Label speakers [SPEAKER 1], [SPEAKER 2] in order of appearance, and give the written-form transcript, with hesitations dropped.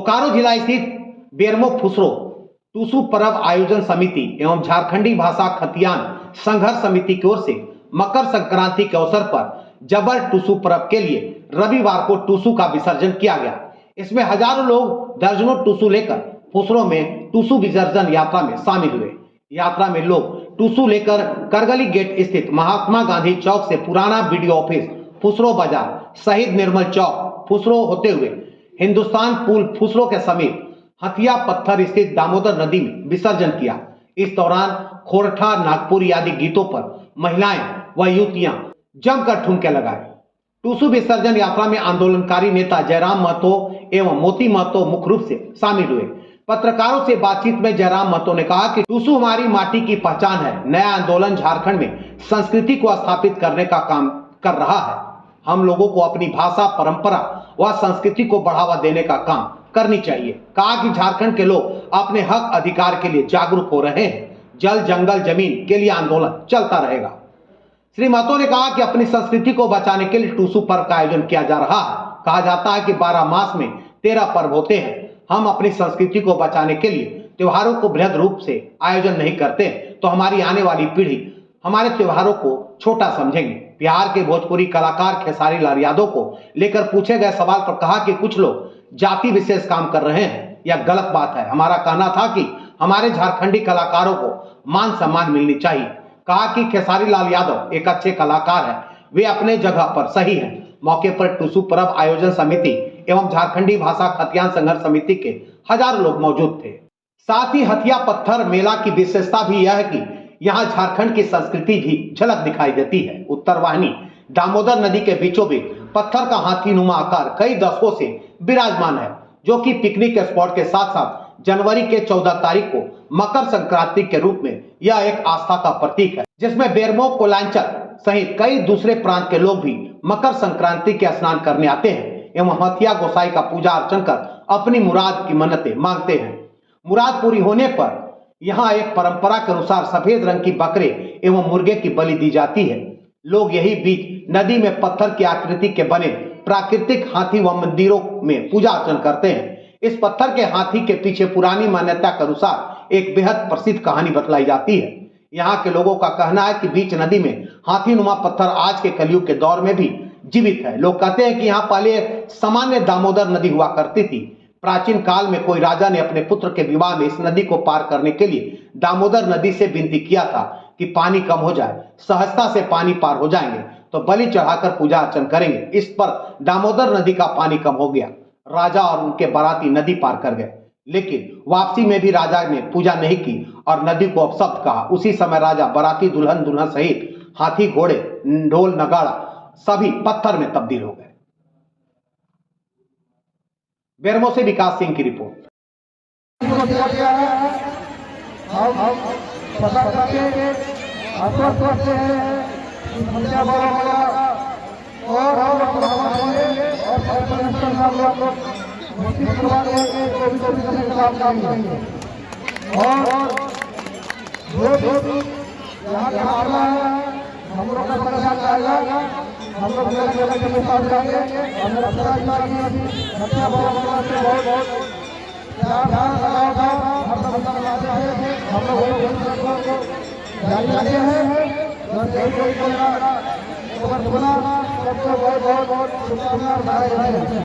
[SPEAKER 1] बोकारो जिला स्थित बेरमो फुसरो टूसू पर्व आयोजन समिति एवं झारखंडी भाषा खतियान संघर्ष समिति की ओर से मकर संक्रांति के अवसर पर जबर टूसू पर्व के लिए रविवार को टूसू का विसर्जन किया गया। इसमें हजारों लोग दर्जनों टूसू लेकर फुसरो में टूसू विसर्जन यात्रा में शामिल हुए। यात्रा में लोग टूसू लेकर करगली गेट स्थित महात्मा गांधी चौक से पुराना बीडीओ ऑफिस फुसरो बाजार, शहीद निर्मल चौक फुसरो होते हुए हिंदुस्तान पुल फुसरो के समीप हथिया पत्थर स्थित दामोदर नदी में विसर्जन किया। इस दौरान खोरठा, नागपुरी आदि गीतों पर महिलाएं व युवतियां जमकर ठुमके लगाए। टूसू विसर्जन यात्रा में आंदोलनकारी नेता जयराम महतो एवं मोती महतो मुख्य रूप से शामिल हुए। पत्रकारों से बातचीत में जयराम महतो ने कहा कि टूसू हमारी माटी की पहचान है। नया आंदोलन झारखंड में संस्कृति को स्थापित करने का काम कर रहा है। हम लोगों को अपनी भाषा, परंपरा व संस्कृति को बढ़ावा देने का काम करनी चाहिए। कहा कि झारखंड के लोग अपने हक अधिकार के लिए जागरूक हो रहे हैं। जल, जंगल, जमीन के लिए आंदोलन चलता रहेगा। श्री महतो ने कहा कि अपनी संस्कृति को बचाने के लिए टूसू पर्व का आयोजन किया जा रहा है। कहा जाता है कि 12 मास में 13 पर्व होते हैं। हम अपनी संस्कृति को बचाने के लिए त्योहारों को बृहद रूप से आयोजन नहीं करते तो हमारी आने वाली पीढ़ी हमारे त्योहारों को छोटा समझेंगे। बिहार के भोजपुरी कलाकार खेसारी लाल यादव को लेकर पूछे गए सवाल पर कहा कि कुछ लोग जाति विशेष काम कर रहे हैं, यह गलत बात है। हमारा कहना था कि हमारे झारखंडी कलाकारों को मान सम्मान मिलनी चाहिए। कहा कि खेसारी लाल यादव एक अच्छे कलाकार हैं, वे अपने जगह पर सही हैं। मौके पर टूसू पर्व आयोजन समिति एवं झारखंडी भाषा खतियान संघर्ष समिति के हजारों लोग मौजूद थे। साथ ही हथिया पत्थर मेला की विशेषता भी यह है कि यहाँ झारखंड की संस्कृति भी झलक दिखाई देती है। उत्तर वाहिनी दामोदर नदी के बीचों बीच पत्थर का हाथीनुमा आकार कई दशकों से विराजमान है, जो कि पिकनिक स्पॉट के साथ साथ जनवरी के 14 तारीख को मकर संक्रांति के रूप में यह एक आस्था का प्रतीक है, जिसमें बेरमो, कोलांचल सहित कई दूसरे प्रांत के लोग भी मकर संक्रांति के स्नान करने आते हैं एवं हथिया गोसाई का पूजा अर्चन कर अपनी मुराद की मन्नतें मांगते हैं। मुराद पूरी होने पर यहाँ एक परंपरा के अनुसार सफेद रंग की बकरे एवं मुर्गे की बलि दी जाती है। लोग यही बीच नदी में पत्थर की आकृति के बने प्राकृतिक हाथी व मंदिरों में पूजा अर्चन करते हैं। इस पत्थर के हाथी के पीछे पुरानी मान्यता के अनुसार एक बेहद प्रसिद्ध कहानी बतलाई जाती है। यहाँ के लोगों का कहना है कि बीच नदी में हाथीनुमा पत्थर आज के कलयुग के दौर में भी जीवित है। लोग कहते हैं कि यहाँ पहले सामान्य दामोदर नदी हुआ करती थी। प्राचीन काल में कोई राजा ने अपने पुत्र के विवाह में इस नदी को पार करने के लिए दामोदर नदी से विनती किया था कि पानी कम हो जाए, सहजता से पानी पार हो जाएंगे तो बलि चढ़ाकर पूजा अर्चन करेंगे। इस पर दामोदर नदी का पानी कम हो गया। राजा और उनके बाराती नदी पार कर गए, लेकिन वापसी में भी राजा ने पूजा नहीं की और नदी को अपशब्द कहा। उसी समय राजा, बाराती, दुल्हन, दुल्हन सहित हाथी, घोड़े, ढोल, नगाड़ा सभी पत्थर में तब्दील हो गए। बेरमो से विकास सिंह की रिपोर्ट।
[SPEAKER 2] हम लोग का प्रसाद आएगा, हम लोग के साथ जाएंगे और मेरा हथिया बाबा से बहुत प्यार लगाव था। हम लोग जारी रखे हैं। सबको बहुत शुभकामनाएं।